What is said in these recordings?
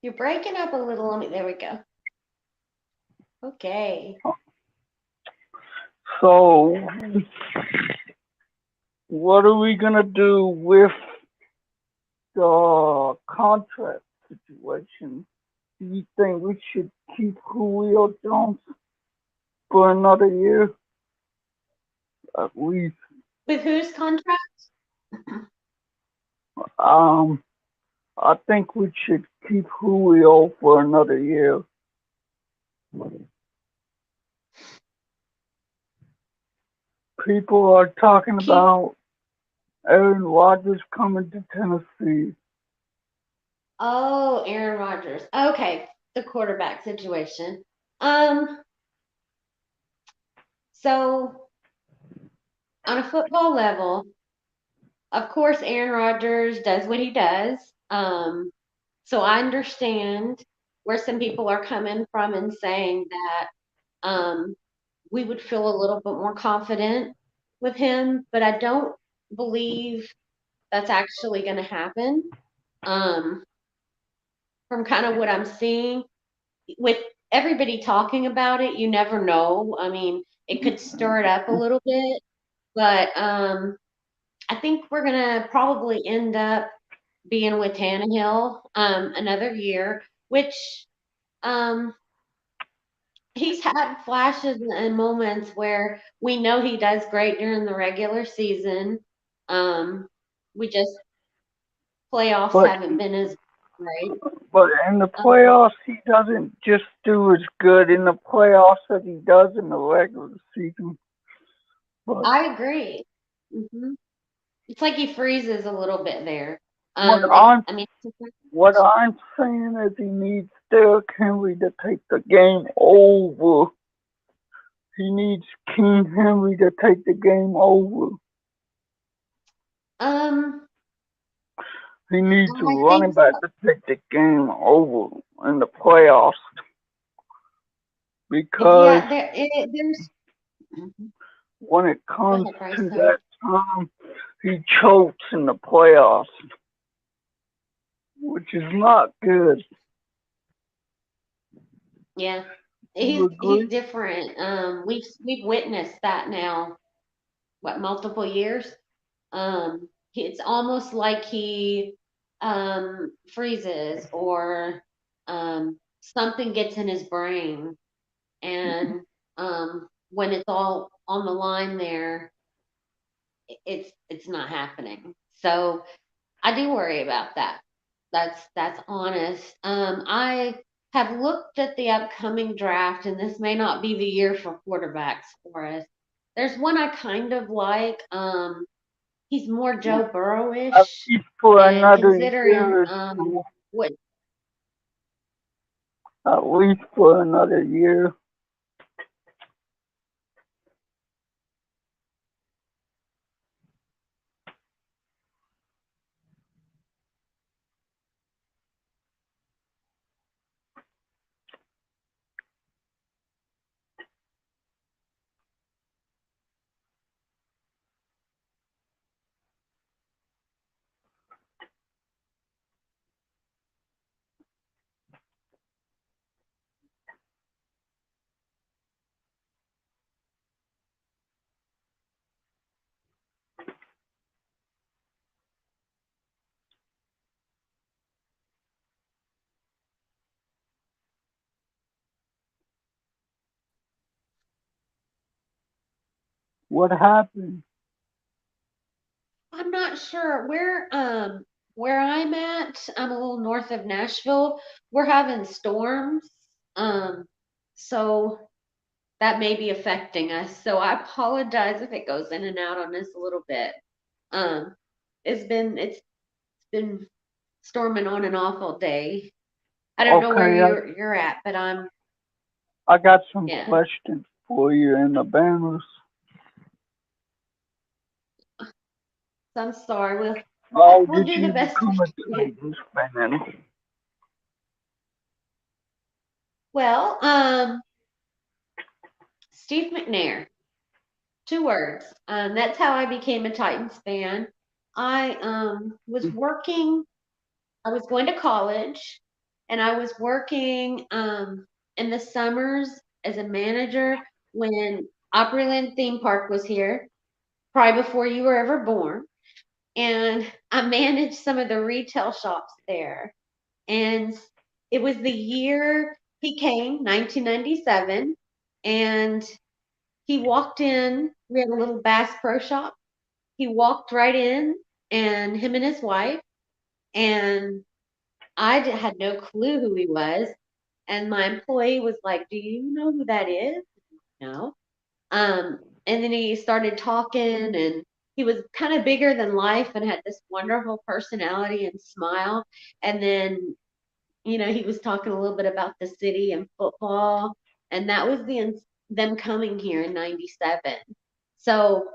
You're breaking up a little on me. There we go. Okay. So, what are we gonna do with the contract situation? Do you think we should keep Julio Jones for another year at least? With whose contract? Um, I think we should keep Julio for another year. People are talking Keep. about Aaron Rodgers coming to Tennessee. Oh, Aaron Rodgers. Okay, the quarterback situation. Um, so on a football level, of course, Aaron Rodgers does what he does. So I understand where some people are coming from and saying that we would feel a little bit more confident with him, but I don't believe that's actually going to happen. Um, from kind of what I'm seeing, with everybody talking about it, you never know. I mean, it could stir it up a little bit, but I think we're gonna probably end up being with Tannehill another year, which um, he's had flashes and moments where we know he does great during the regular season. Um, we just playoffs But haven't been as great. but in the Um, playoffs, he doesn't just do as good in the playoffs as he does in the regular season. But I agree. hmm It's like he freezes a little bit there. what It. I'm I mean, what I'm saying is he needs Derrick Henry to take the game over. He needs King Henry to take the game over. um, He needs a I think running back to take the game over in the playoffs because yeah. There's. Mhm. when it Go comes ahead, Bryce. to Sorry. that time, he chokes in the playoffs, which is not good. Yeah, You he's agree? different. We've witnessed that now. What, multiple years? It's almost like he freezes or something gets in his brain, and when it's all on the line there, it's not happening. So I do worry about that. That's honest. I have looked at the upcoming draft, and this may not be the year for quarterbacks for us. There's one I kind of like. He's more Joe At Burrow-ish, least for and another considering year or two. what At least for another year. What happened? I'm not sure where I'm at. I'm a little north of Nashville. We're having storms. Um, so that may be affecting us. So I apologize if it goes in and out on us a little bit. Um, it's been storming on and off all day. I don't know where Okay, you're at, but I'm I got some yeah. questions for you in the banners. So I'm sorry. How We'll did do the you best we become a can. Titans fan? Well, Steve McNair. 2 words. That's how I became a Titans fan. I was working. I was going to college, and I was working in the summers as a manager when Opryland Theme Park was here, probably before you were ever born. And I managed some of the retail shops there. And it was the year he came, 1997, and he walked in. We had a little Bass Pro Shop. He walked right in, and him and his wife, and had no clue who he was. And my employee was like, "Do you know who that is?" No. And then he started talking, and he was kind of bigger than life and had this wonderful personality and smile. And then, he was talking a little bit about the city and football, and that was them coming here in '97. So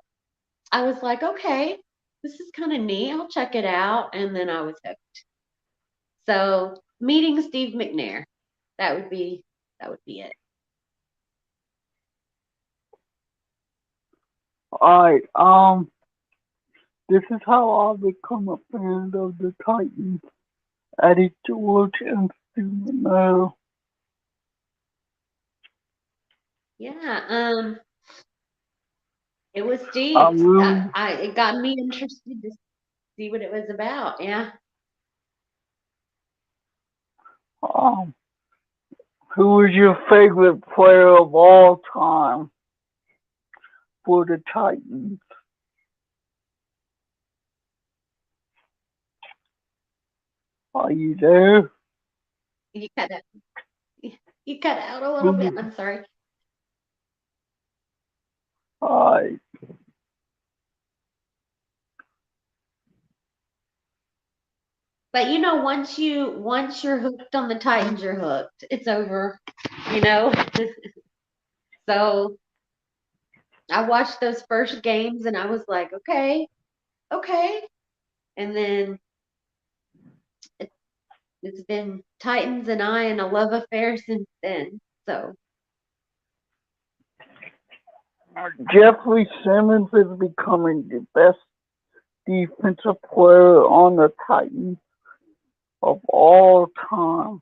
I was like, okay, this is kind of neat. I'll check it out. And then I was hooked. So meeting Steve McNair, that would be it. Alright, this is how I become a fan of the Titans. Eddie George and Steve McNair. Yeah, it was I Steve. really, It got me interested to see what it was about. Yeah. um, who is your favorite player of all time for the Titans? Are you there? You cut out. You cut out a little bit. Who? I'm sorry. Alright, But once you're hooked on the Titans, you're hooked. It's over. You know. So I watched those first games and I was like, okay, okay. And then it, it's been Titans and I and a love affair since then. So Jeffrey Simmons is becoming the best defensive player on the Titans of all time.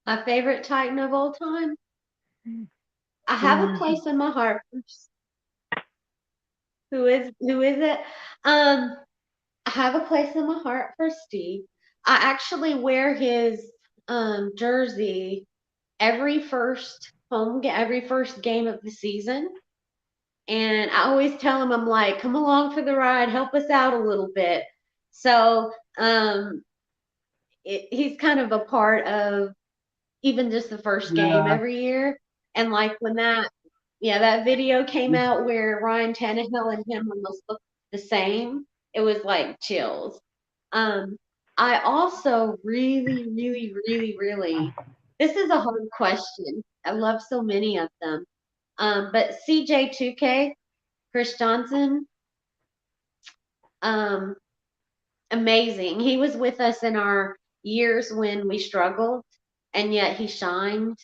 my favorite Titan of all time. I have Who a is place in my heart. Who is it? Um, I have a place in my heart for Steve. I actually wear his jersey every first game of the season. And I always tell him, I'm like, come along for the ride, help us out a little bit. So he's kind of a part of even just the first game yeah, every year. And like when that video came out where Ryan Tannehill and him almost looked the same, it was like chills. Um, I also really, really, really, really, this is a hard question. I love so many of them. But CJ2K, Chris Johnson, um, amazing. He was with us in our years when we struggled, and yet he shined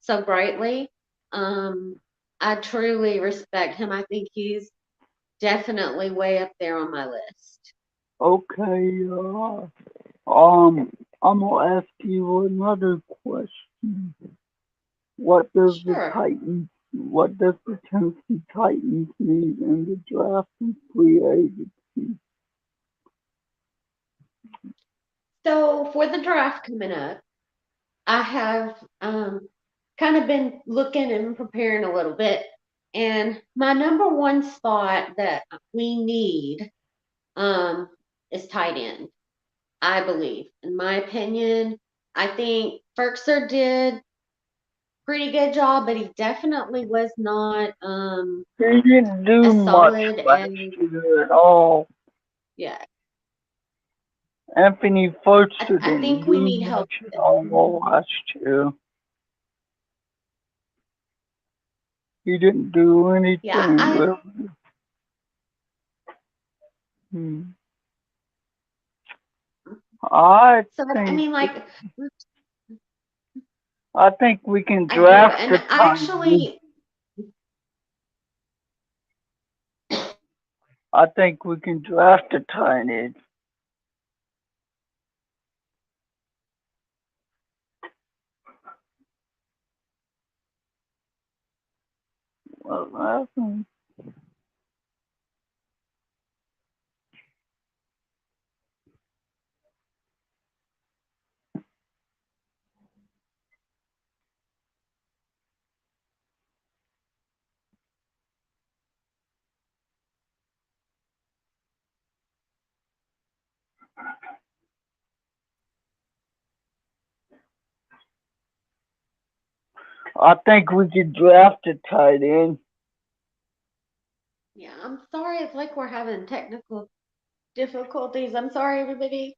so brightly. Um, I truly respect him. I think he's definitely way up there on my list. okay. I'm gonna ask you another question. Sure. What does the Tennessee Titans need in the draft and free agency? So for the draft coming up, I have kind of been looking and preparing a little bit. And my number one spot that we need um, is tight end. I believe, in my opinion, I think Ferkser did pretty good job, but he definitely was not He didn't do as much solid last as year at all. yeah. Anthony Foster I didn't think we do need help. much at all last year. He didn't do Yeah, anything really. Hmm. I I think mean like I think we can I do, draft and the I time. actually I think we can draft a tight end. What happened? I think we could draft a tight end. Yeah, I'm sorry. It's like we're having technical difficulties. I'm sorry, everybody.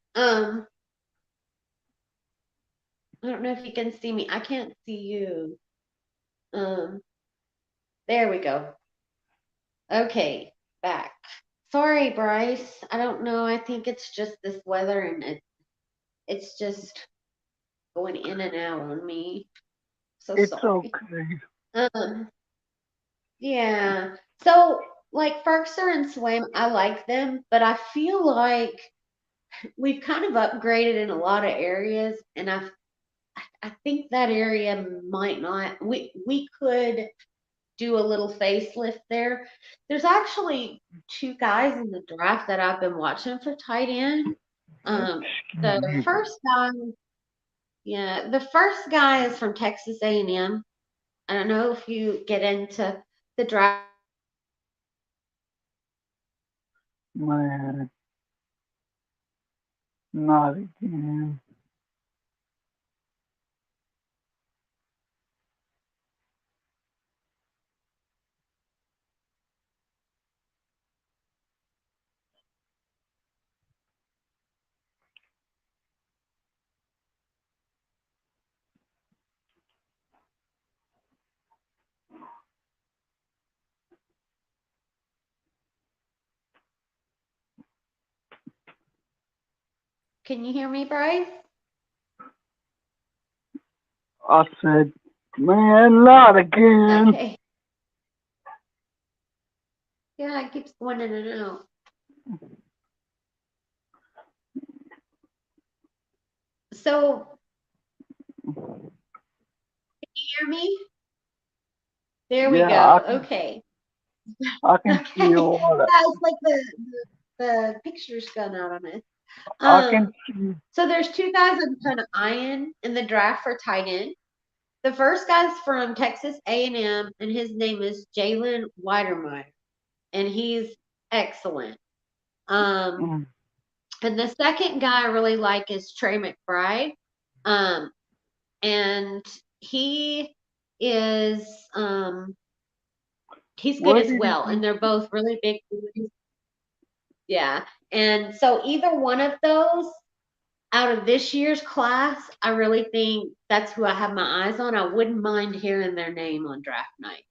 I don't know if you can see me. I can't see you. Um, there we go. Okay, back. Sorry, Bryce. I don't know. I think it's just this weather and it's just going in and out on me. So It's sorry. okay. Um, yeah. So like Ferkser and Swim, I like them, but I feel like we've kind of upgraded in a lot of areas, and I think that area might not. We could do a little facelift there. There's actually two guys in the draft that I've been watching for tight end. Um, Excuse the me. first guy, yeah, the first guy is from Texas A&M. I don't know if you get into the draft. Man, not again. Can you hear me, Bryce? I said, man, not again. Okay. Yeah, it keeps going in and out. So, can you hear me? There we Yeah, go. Okay. I can see Okay. a lot of, Yeah, it's like the picture's gone out on it. I can Um, see, so there's two guys I'm kind of eyeing in the draft for tight end. The first guy's from Texas A&M, and his name is Jalen Weidermeyer, and he's excellent. Um, mm, and the second guy I really like is Trey McBride, um, and he is he's good where as did well, he, and they're both really big boys. Yeah, and so either one of those out of this year's class, I really think that's who I have my eyes on. I wouldn't mind hearing their name on draft night.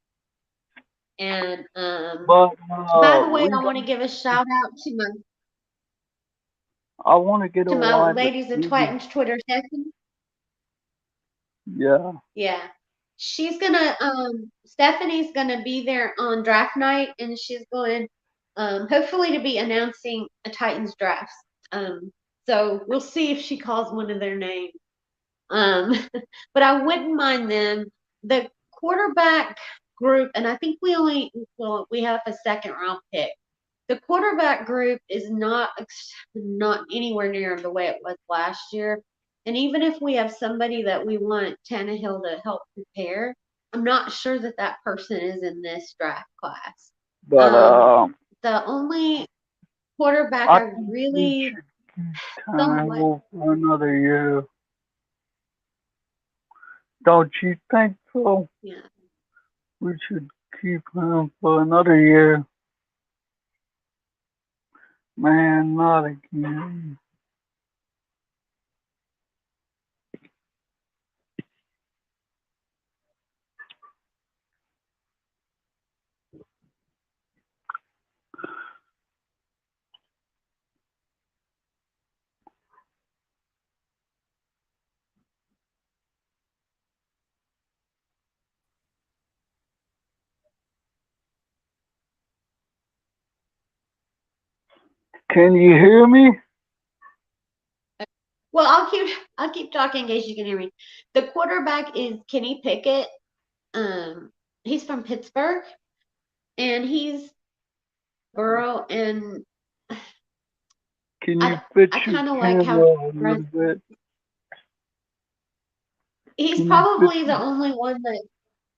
And but, by the way, we I want to don't, give a shout out I want to get a to my wide ladies in receiver. Titans Twitter session. Yeah, Yeah. She's gonna Stephanie's gonna be there on draft night, and she's going hopefully to be announcing a Titans draft. So we'll see if she calls one of their names. Um, but I wouldn't mind them. The quarterback group, and I think we have a second round pick. The quarterback group is not anywhere near the way it was last year. And even if we have somebody that we want Tannehill to help prepare, I'm not sure that that person is in this draft class. but, Um, the only quarterback I I think we really should keep somewhat, Tannehill for another year. Don't you think so? yeah. We should keep him for another year. Man, not again. Can you hear me? Well, I'll keep talking in case you can hear me. The quarterback is Kenny Pickett. Um, he's from Pittsburgh, and he's Burrow, and Can you I fit I your kind of like how camera a little bit? he's Can you fit? probably the only one that,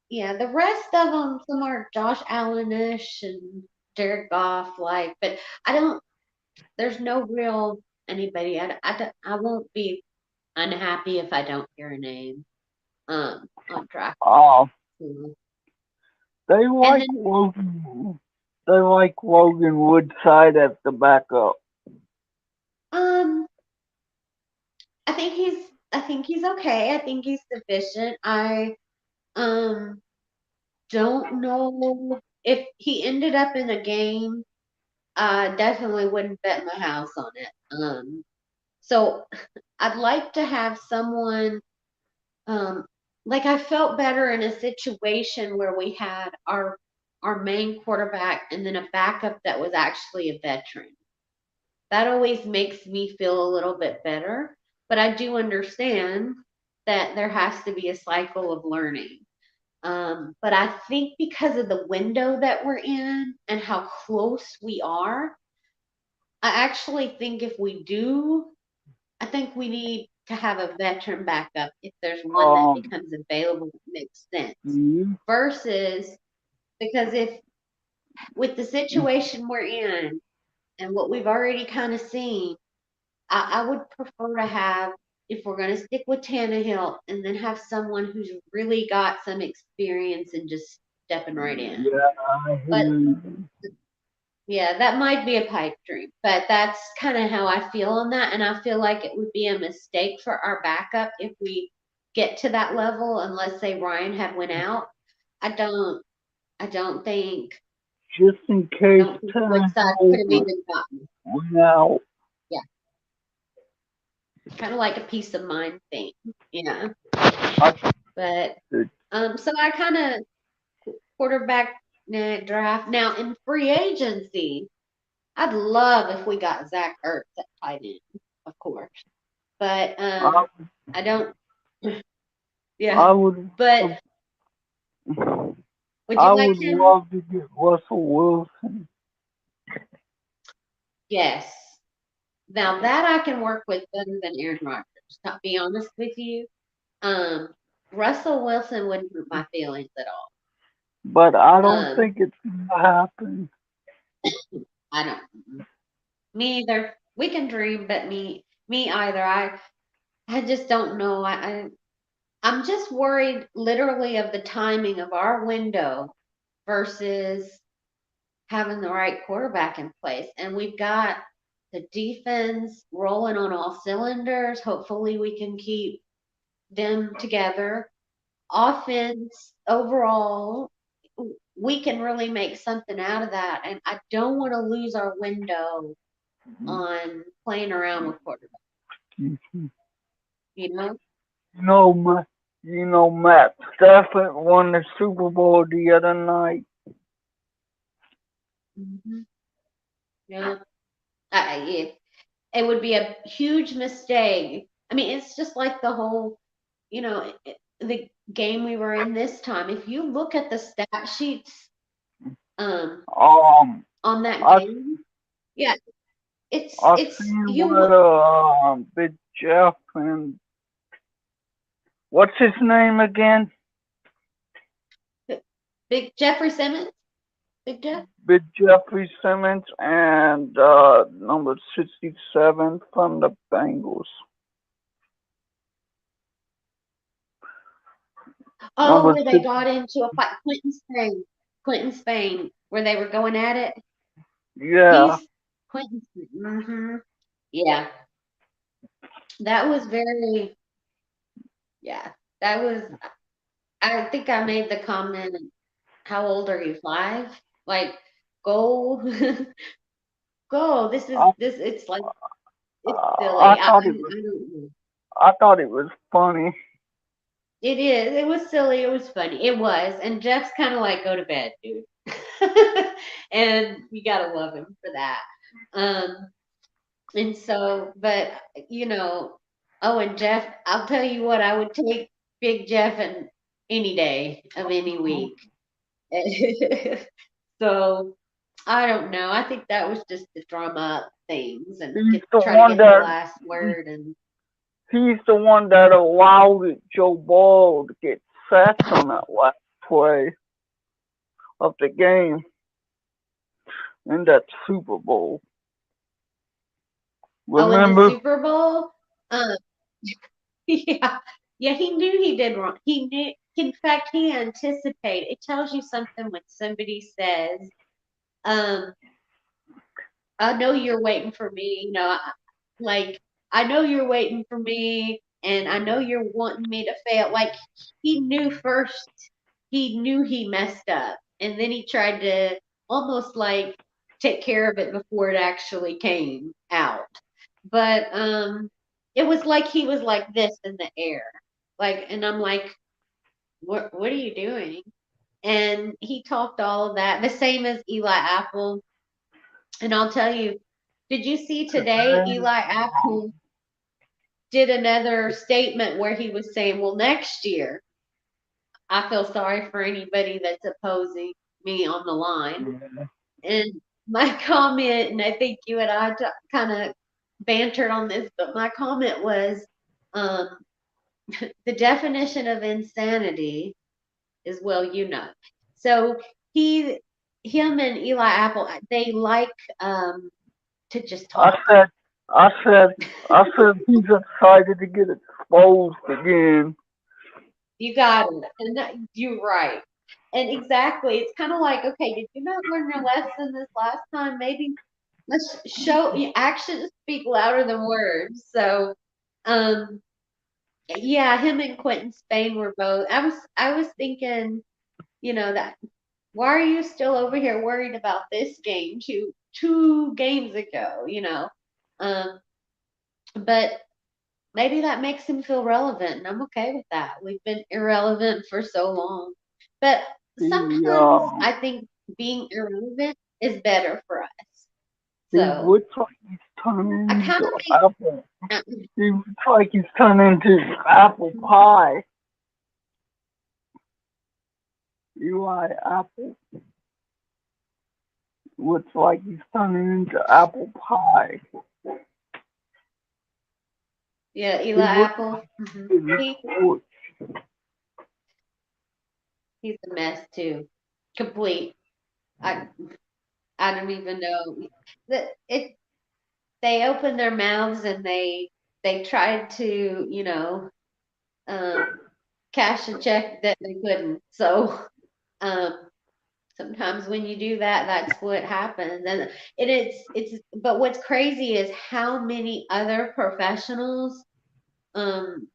yeah, the rest of them, some are Josh Allenish and Jared Goff, like, but I don't, there's no real anybody. I won't be unhappy if I don't hear a name, on track. Uh, Mhm. they And like then, Logan. They like Logan Woodside as the backup. um, I think he's okay. I think he's sufficient. Um, don't know if he ended up in a game. I definitely wouldn't bet my house on it. So I'd like to have someone, um, like I felt better in a situation where we had our main quarterback and then a backup that was actually a veteran. That always makes me feel a little bit better, but I do understand that there has to be a cycle of learning. But I think because of the window that we're in and how close we are, I actually think if we do, I think we need to have a veteran backup if there's one that Um, becomes available that makes sense. you, Versus, because if with the situation we're in and what we've already kind of seen, I would prefer to have, if we're going to stick with Tannehill, and then have someone who's really got some experience and just stepping right in. yeah, I hear But you. yeah, that might be a pipe dream, but that's kind of how I feel on that. And I feel like it would be a mistake for our backup if we get to that level, and let's say Ryan had went out. I don't, I don't think, Just in I case don't think Woodside could have Tannehill even gotten. went out. Yeah, kind of like a peace of mind thing. Yeah, I but could, so I kind of quarterback draft now in free agency. I'd love if we got Zach Ertz at tight end, of course. But I, I don't. I Yeah, would, but would I you like would him? love to get Russell Wilson. Yes. Now that I can work with better than Aaron Rodgers. To be honest with you, um, Russell Wilson wouldn't hurt my feelings at all. But I don't Um, think it's gonna happen. I don't. Me either. We can dream, but me either. I just don't know. I'm just worried, literally, of the timing of our window versus having the right quarterback in place. And we've got the defense rolling on all cylinders. Hopefully, we can keep them together. Offense overall, we can really make something out of that. And I don't want to lose our window on playing around with quarterback, You you know? know, Matt Stafford won the Super Bowl the other night. Hmm. Yeah. It would be a huge mistake. I mean, it's just like the whole, the game we were in this time. If you look at the stat sheets um Um, on that I game, yeah, I it's seen you what Big Jeff and what's his name again? Big Jeffrey Simmons, Big Jeff. Big Jeffrey Simmons and number 67 from the Bengals. Oh, Number where they six, got into a fight, Clinton Spain, where they were going at it. yeah. He's Clinton. Mm-hmm. Yeah, that was very. Yeah, that was. I think I made the comment, how old are you? 5? Like, go, go. I, It's like, it's I silly. I thought it was don't know. I thought it was funny. It is. It was silly. It was funny. It was. And Jeff's kind of like, go to bed, dude. And you gotta love him for that. Um, and so, but oh, and Jeff, I'll tell you what, I would take Big Jeff in any day of any week. So I don't know. I think that was just to drum up things and He's the try to one get the that last word. And he's the one that allowed Joe Burrow to get sacked on that last play of the game in that Super Bowl. oh, in the Remember? Super Bowl, um, yeah, yeah, he knew he did wrong. He knew. In fact, he anticipated. It tells you something when somebody says, um, "I know you're waiting for me." You know, like I know you're waiting for me, and I know you're wanting me to fail. Like he knew first. He knew he messed up, and then he tried to almost like take care of it before it actually came out. But it was like he was like this in the air, like, and I'm like, what are you doing? And he talked all of that, the same as Eli Apple. And I'll tell you, did you see today Eli Apple did another statement where he was saying, well, next year, I feel sorry for anybody that's opposing me on the line. And my comment, and I think you and I kind of bantered on this, but my comment was, um, the definition of insanity is, well, you know. So he, him and Eli Apple, they like to just I talk. said, I said, I said he's excited to get exposed again. You got it, and you're right. And exactly, it's kind of like, okay, did you not learn your lesson this last time? Maybe let's show actions speak louder than words. So, um, yeah, him and Quentin Spain were both. I was thinking, that why are you still over here worried about this game two games ago? Um, but maybe that makes him feel relevant, and I'm okay with that. We've been irrelevant for so long, but He, sometimes I think being irrelevant is better for us. he So looks like he's turning I kind into of apple. think. He looks like he's turning into apple pie. Eli Apple looks like he's turning into apple pie. Yeah, He Eli looks Apple. like He he's a mess too. Complete. I I don't even know that it. They opened their mouths and they tried to um, cash a check that they couldn't. So um, sometimes when you do that, that's what happens. And it's but what's crazy is how many other professionals um,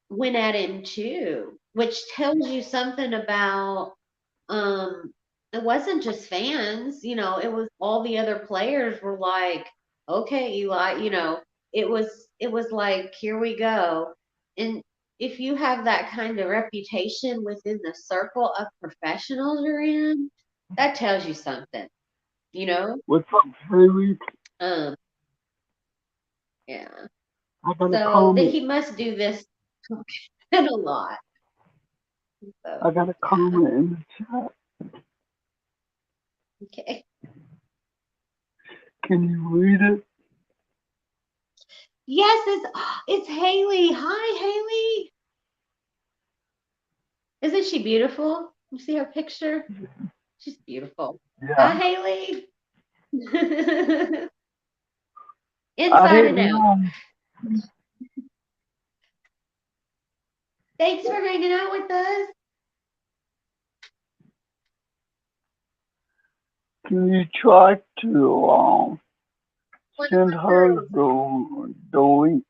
went at him too, which tells you something about um it wasn't just fans, it was all the other players were like, okay, Eli, it was like, here we go. And if you have that kind of reputation within the circle of professionals you're in, that tells you something, you know? what's up, Haley? Um, yeah. I got a So that comment. he must do this a lot. I So got a yeah. comment in the chat. Okay. Can you read it? Yes, it's Haley. Hi, Haley. Isn't she beautiful? You see her picture? She's beautiful. Yeah. Hi, Haley. I Inside and didn't out. know. Thanks for hanging out with us. Can you try to One of send my her girls. the link?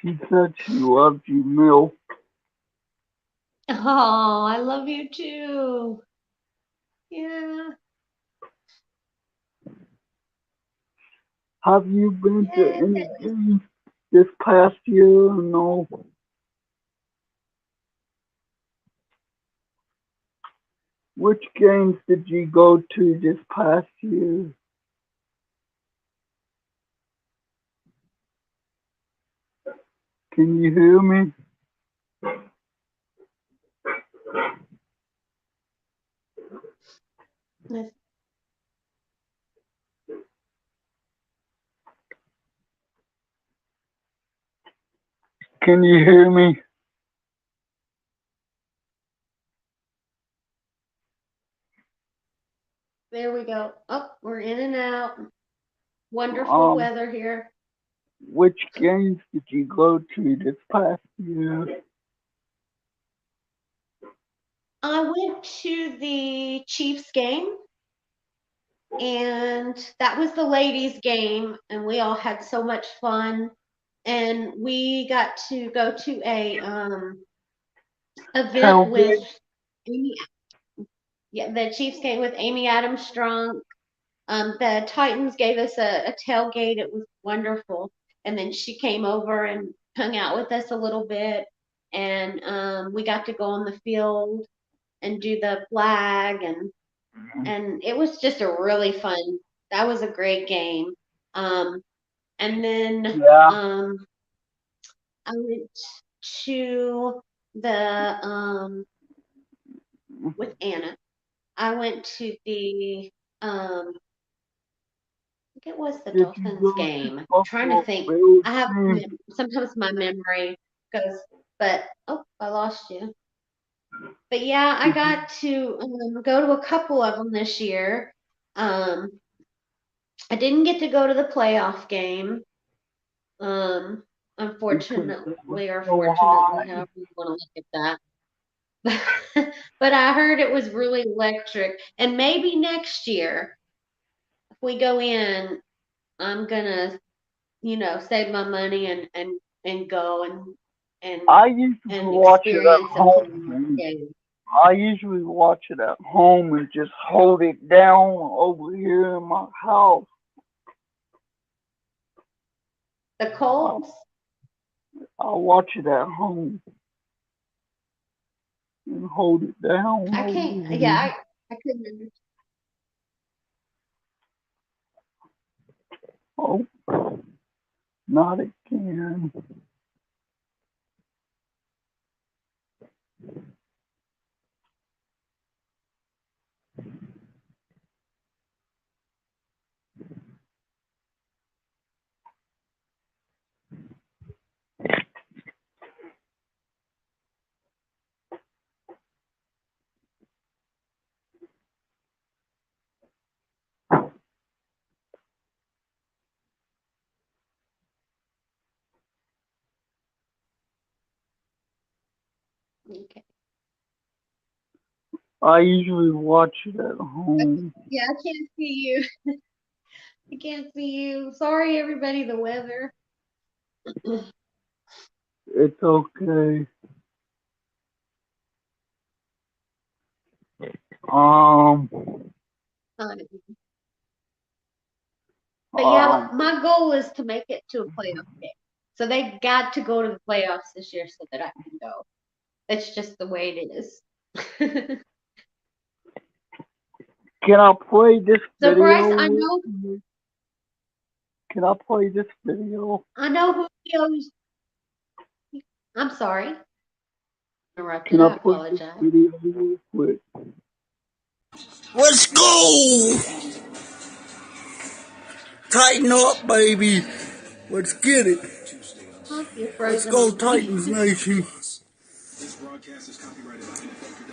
She said she loves you, Mill. Oh, I love you too. Yeah. Have you been to Yeah. any games this past year? No. Which games did you go to this past year? Can you hear me? Can you hear me? There we go. Oh, we're in and out. Wonderful weather here. Which games did you go to this past year? I went to the Chiefs game, and that was the ladies' game, and we all had so much fun. And we got to go to a event with Tailgate? Amy, yeah, the Chiefs game with Amy Adams Strong. The Titans gave us a tailgate. It was wonderful. And then she came over and hung out with us a little bit. And we got to go on the field and do the flag, and it was just a really fun. That was a great game. And then Yeah. I went to the with Anna. I went to the I think it was the Did you Dolphins go to game. Trying to Buffalo think. Bills I have game? sometimes my memory goes, but oh, I lost you. But yeah, I Did you, got to go to a couple of them this year. Um, I didn't get to go to the playoff game. because it was Unfortunately or so fortunately, high. however you want to look at that. But I heard it was really electric. And maybe next year, if we go in, I'm gonna, save my money and go and I usually and watch it at experience a playoff home. game. I usually watch it at home and just hold it down over here in my house. The I, Colts. I watch it at home and hold it down I over can't. here. Yeah, I couldn't understand. Oh, not again. Okay. I usually watch it at home. Yeah, I can't see you. I can't see you. Sorry, everybody. The weather. It's okay. Um, But yeah, um, my goal is to make it to a playoff game. So they've got to go to the playoffs this year so that I can go. That's just the way it is. can I play this So Bryce, video with you? Can I play this video? I know Julio's. I'm sorry, interrupted. Can I I play this apologize. video real quick? Let's go! Tighten up, baby. Let's get it. Oh, you're Let's frozen go, on me. Titans Nation.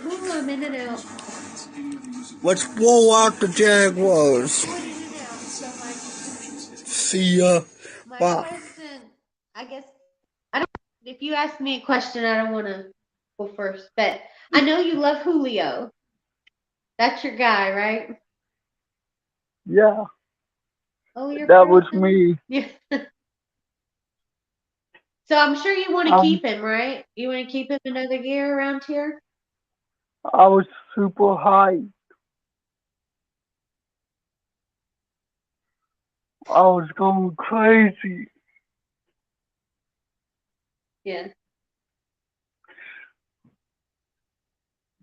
Ooh, I'm in and out. Let's blow out the Jaguars. Going in and out. So See ya. my Bye. question, I guess, I don't. If you ask me a question, I don't want to go first, but I know you love Julio. That's your guy, right? Yeah, Oh, you're that was frozen. me. Yeah. So I'm sure you want to Um, keep him, right? You want to keep him another year around here? I was super high. I was going crazy. Yeah.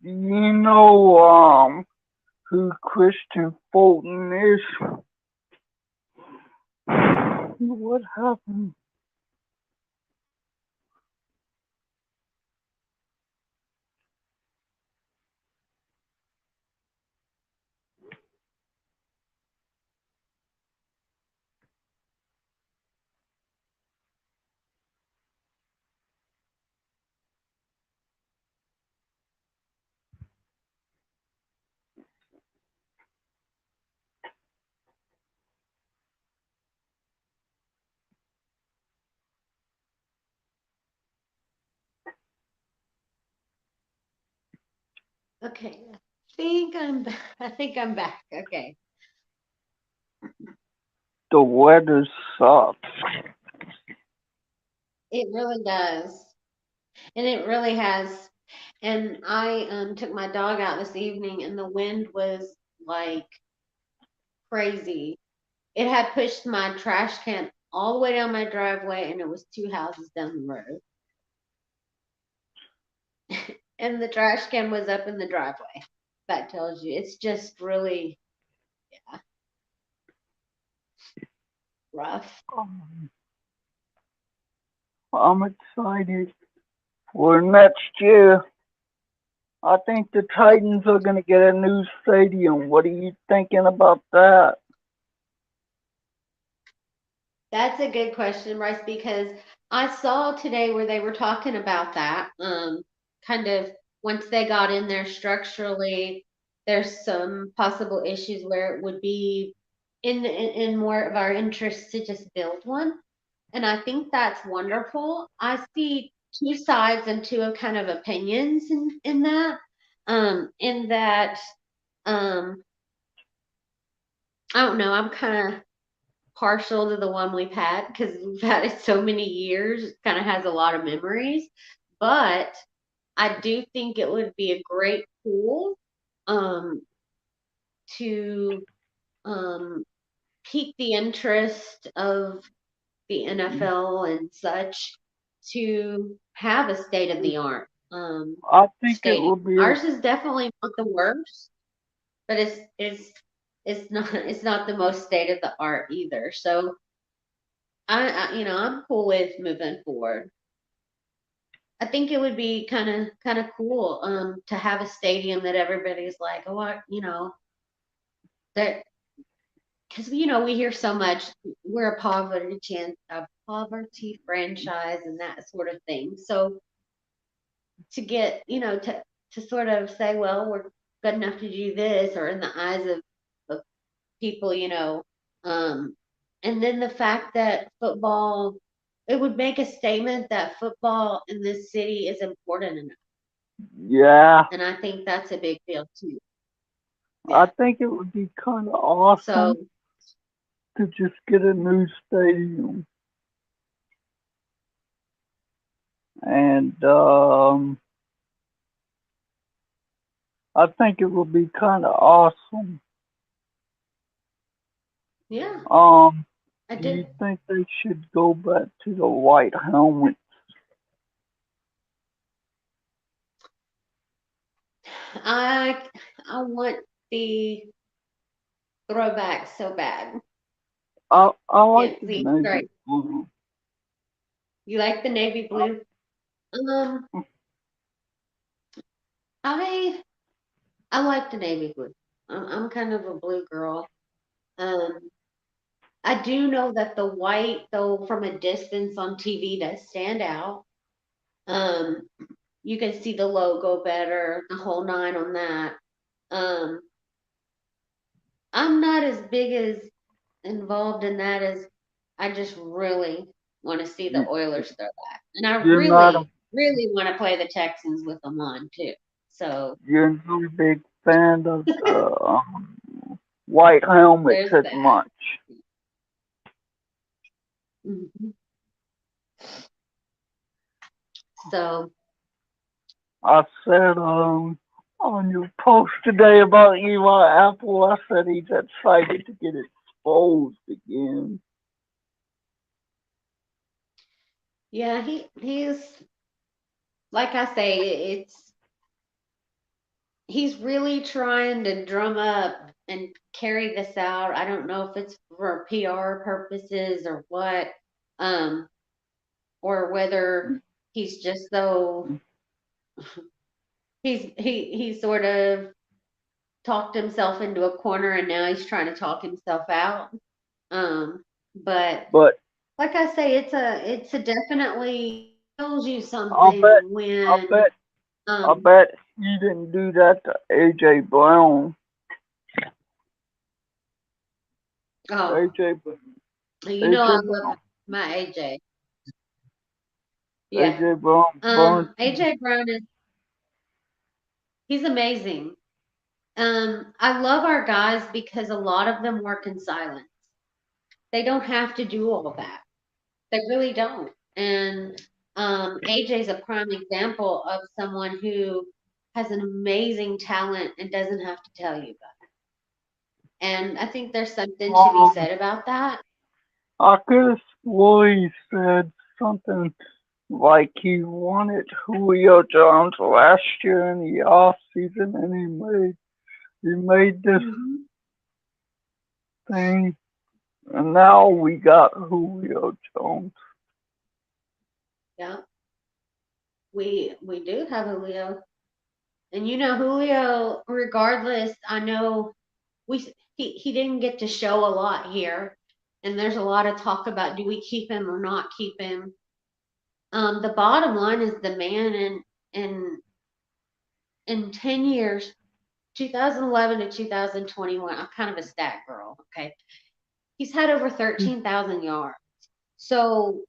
Do you know who Christian Fulton is? What happened? Okay. I think I'm back. Okay. The weather sucks. It really does. And it really has. And I took my dog out this evening and the wind was like crazy. It had pushed my trash can all the way down my driveway and it was 2 houses down the road. And the trash can was up in the driveway. That tells you it's just really rough. Um, I'm excited for next year. I think the Titans are going to get a new stadium. What are you thinking about that? That's a good question, Bryce, because I saw today where they were talking about that. Kind of once they got in there structurally, there's some possible issues where it would be in more of our interest to just build one. And I think that's wonderful. I see two sides and two of kind of opinions in that. In that um I don't know, I'm kind of partial to the one we've had because we've had it so many years. It kind of has a lot of memories. But I do think it would be a great tool um, to um, pique the interest of the NFL and such to have a state of the art I think it stadium. will be. Ours is definitely not the worst, but it's not the most state of the art either. So I'm cool with moving forward. I think it would be kind of cool to have a stadium that everybody's like, oh, that because we hear so much we're a poverty franchise and that sort of thing. So to get to sort of say, well, we're good enough to do this, or in the eyes of people, um, and then the fact that football, it would make a statement that football in this city is important enough. Yeah, And I think that's a big deal too. I Yeah. think it would be kind of So, awesome to just get a new stadium. And I think it would be kind of awesome. yeah, Um, I do you did. think they should go back to the white helmet? I I want the throwback so bad. I like Can't the see navy straight. blue. You like the navy blue? Um, I I like the navy blue. I'm kind of a blue girl. Um, I do know that the white, though, from a distance on TV does stand out. Um, you can see the logo better, the whole nine on that. Um, I'm not as big as involved in that as I just really want to see the You, Oilers throw back. And I you're not a really, really want to play the Texans with them on too. So you're not a big fan of the white helmets there's as that. much. Mhm. So I said on your post today about Eli Apple, I said he's excited to get exposed again. yeah, he's like I say, it's he's really trying to drum up and carry this out. I don't know if it's for PR purposes or what, um, or whether he's just so he sort of talked himself into a corner and now he's trying to talk himself out. But But like I say, it's a definitely tells you I something bet, I when bet, I um bet he didn't do that to AJ Brown. oh AJ, you know I AJ love Brown, my AJ. Yeah. AJ Brown burnt. AJ Brown is he's amazing. I love our guys because a lot of them work in silence. They don't have to do all that. They really don't. And AJ's a prime example of someone who has an amazing talent and doesn't have to tell you about it. And I think there's something to be Um, said about that. I could have swore he said something like he wanted Julio Jones last year in the off season, and he made this Hmm. thing, and now we got Julio Jones. Yeah, we do have Julio, and you know Julio. Regardless, I know he didn't get to show a lot here, and there's a lot of talk about do we keep him or not keep him. The bottom line is the man in in 10 years, 2011 to 2021. I'm kind of a stat girl, okay? He's had over 13,000 yards. So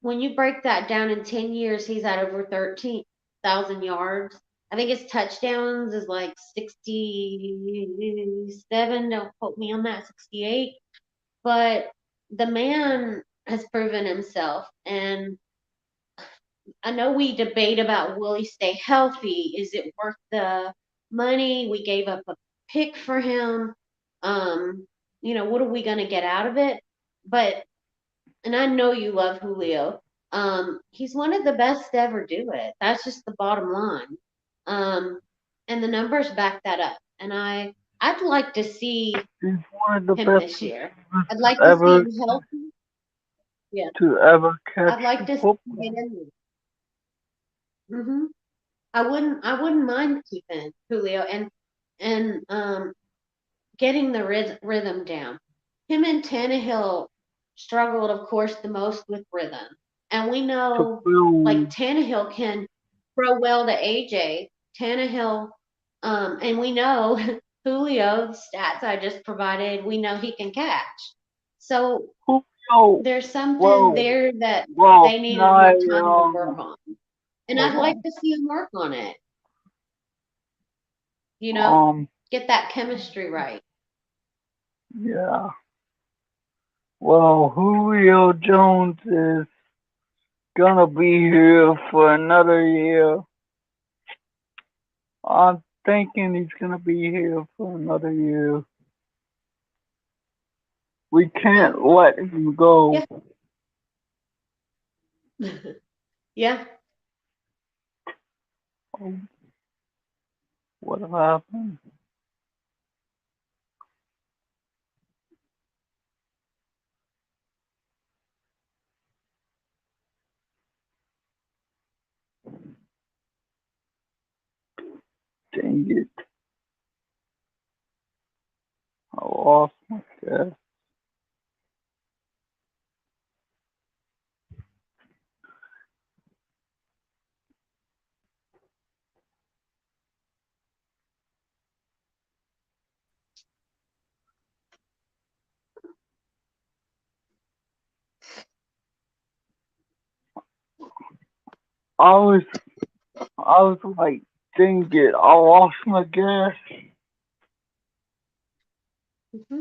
when you break that down in 10 years, he's had over 13,000 yards. I think his touchdowns is like 67. Don't quote me on that, 68. But the man has proven himself. And I know we debate about will he stay healthy? Is it worth the money? We gave up a pick for him. Um, what are we going to get out of it? But, and I know you love Julio. He's one of the best to ever do it. That's just the bottom line. Um, and the numbers back that up. And I'd like to see He's one of the him best this year. receivers I'd like to see ever him healthy. Yeah, to ever catch I'd like the to see him get football. in there. I wouldn't mind keeping Julio and getting the rhythm down. Him and Tannehill struggled, of course, the most with rhythm, and we To know like build. Tannehill can throw well to AJ. Tannehill, and we know Julio stats I just provided. We know he can catch. So Julio, there's something well, there that well, they can needed I, more time to work on, and hold I'd like on. to see him work on it. You know, Um, get that chemistry right. yeah. Well, Julio Jones is gonna be here for another year. I'm thinking he's gonna be here for another year. We Oh, can't let him go. yeah. Yeah. Oh, what happened? Dang it. I lost my guess. I was, I was like, dang it. I lost my guess. Hmm.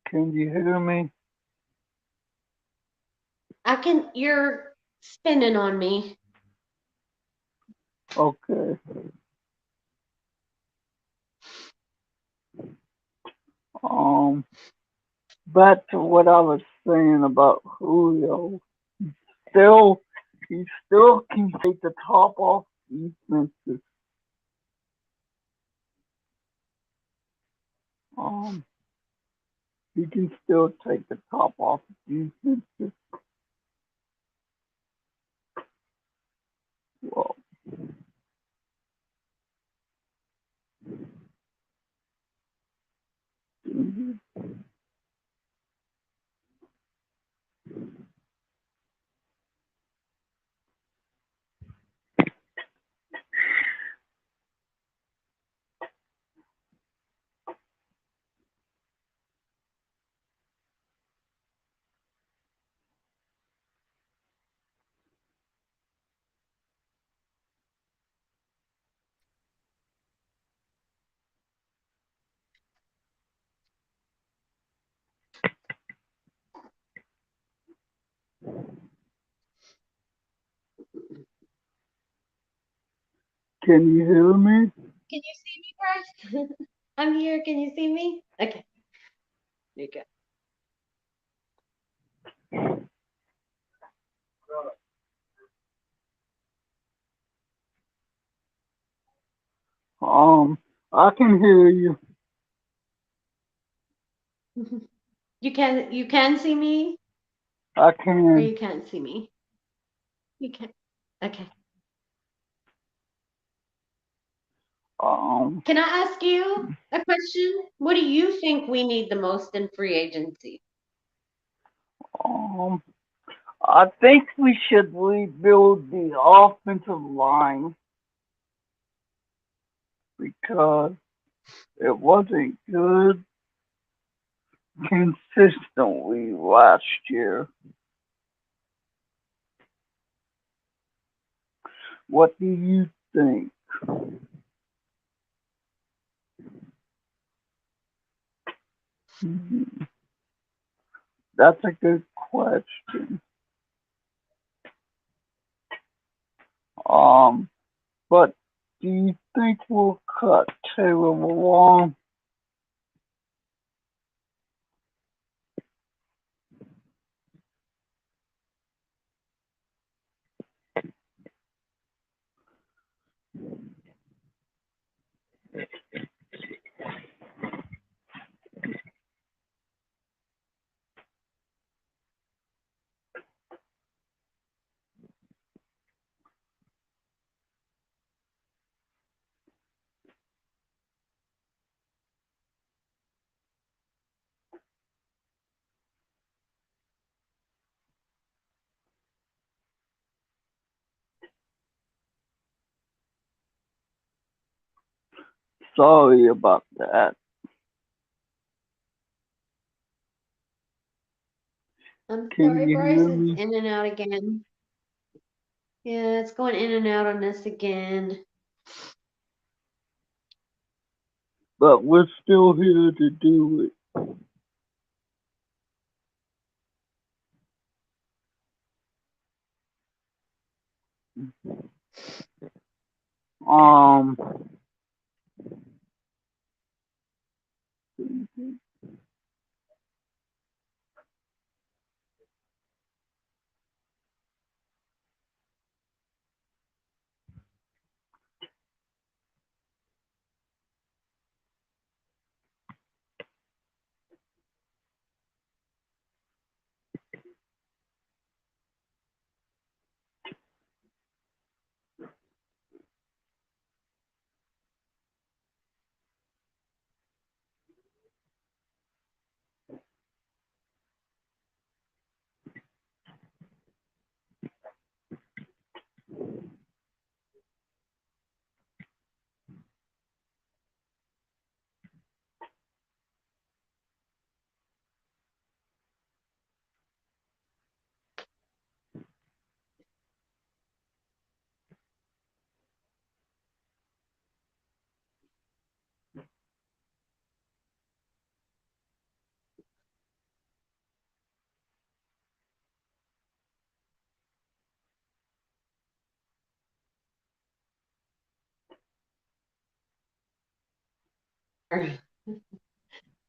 Can you hear me? You're spinning on me. Okay. Um, back to what I was saying about Julio. Still, he still can take the top off defenses. Um, you can still take the top off if you think. Well, mhm. Can you hear me? Can you see me, Bryce? I'm here. Can you see me? Okay. There you go. I can hear you. You can see me, I or can. you can't see me. You can. Okay. Um, Can I ask you a question? What do you think we need the most in free agency? um, I think we should rebuild the offensive line because it wasn't good consistently last year. What do you think? Hmm, that's a good question. Um, but do you think we'll cut Taylor along? Sorry about that. I'm Can sorry, you Bryce. hear It's me? in and out again. Yeah, it's going in and out on this again. But we're still here to do it. Um,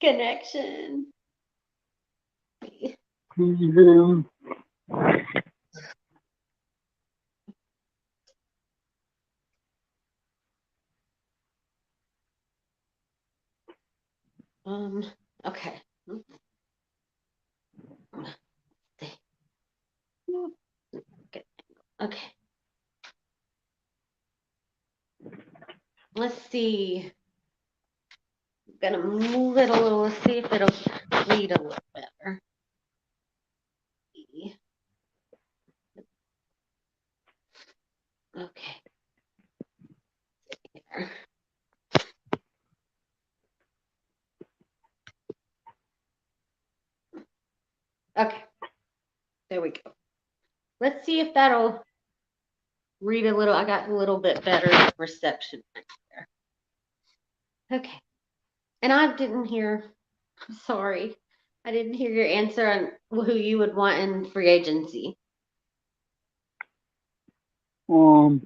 Connection. can you hear me? Okay. Okay. Okay. Let's see. I'm gonna move it a little. Let's see if it'll read a little better. Okay. There. Okay. There we go. Let's see if that'll read a little. I got a little bit better reception right there. Okay. And I didn't hear, I'm sorry, I didn't hear your answer on who you would want in free agency. Um,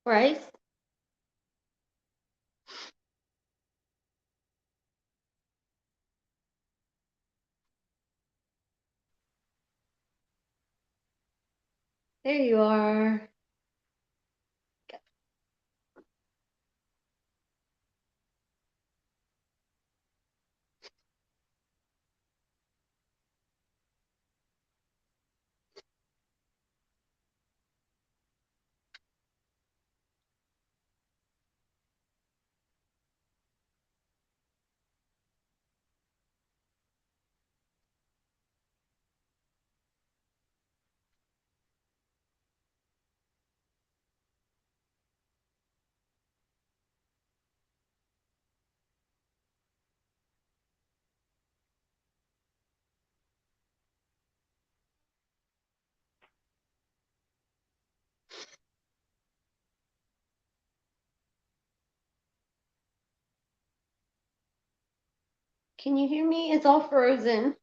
Bryce? There you are. Can you hear me? It's all frozen.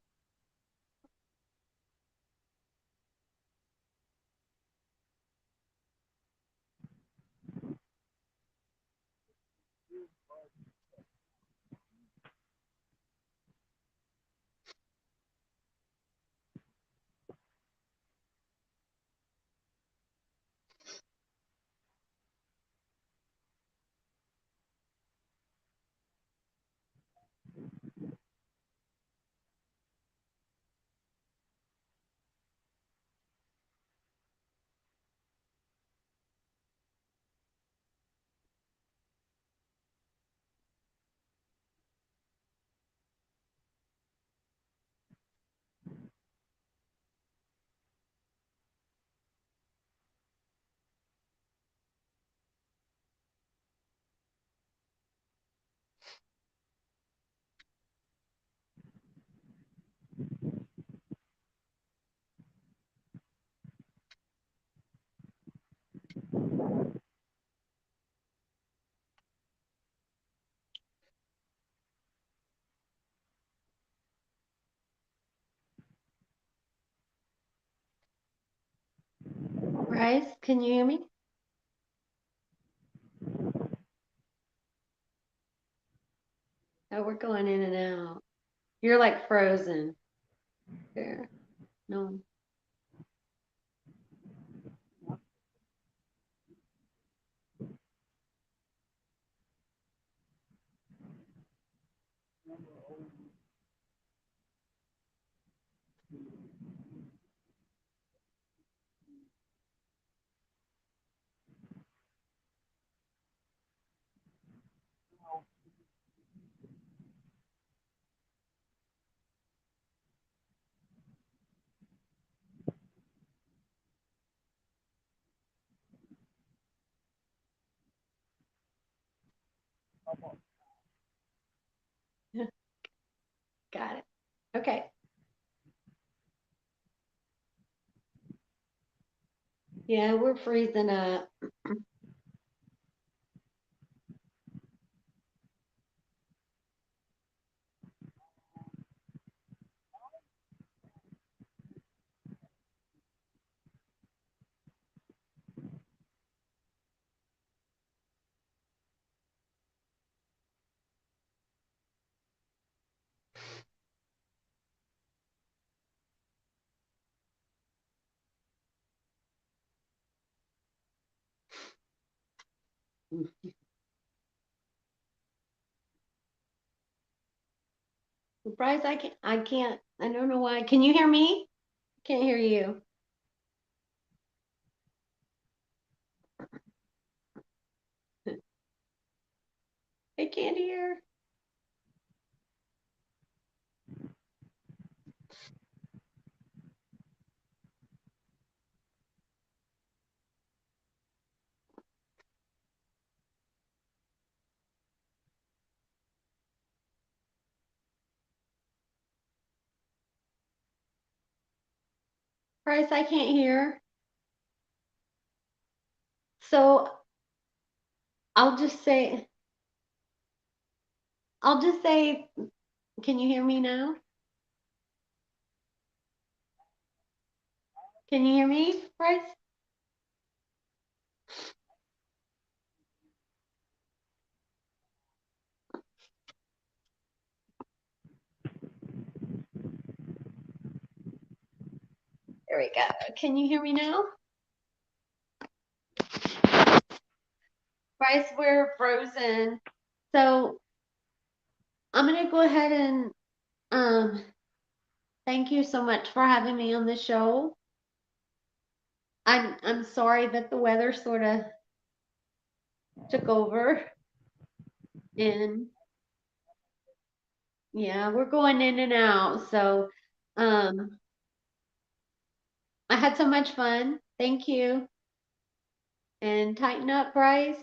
Bryce, can you hear me? Oh, we're going in and out. You're like frozen. There. No. Got it. Okay. Yeah, we're freezing up. Bryce, I can't, I don't know why. Can you hear me? Can't hear you. I can't hear. Bryce, I can't hear. So I'll just say, I'll just say, can you hear me now? Can you hear me, Bryce? There we go. Can you hear me now? Bryce, we're frozen. So I'm gonna go ahead and thank you so much for having me on the show. I'm sorry that the weather sort of took over, and yeah, we're going in and out. So um I had so much fun. Thank you. And tighten up, Bryce.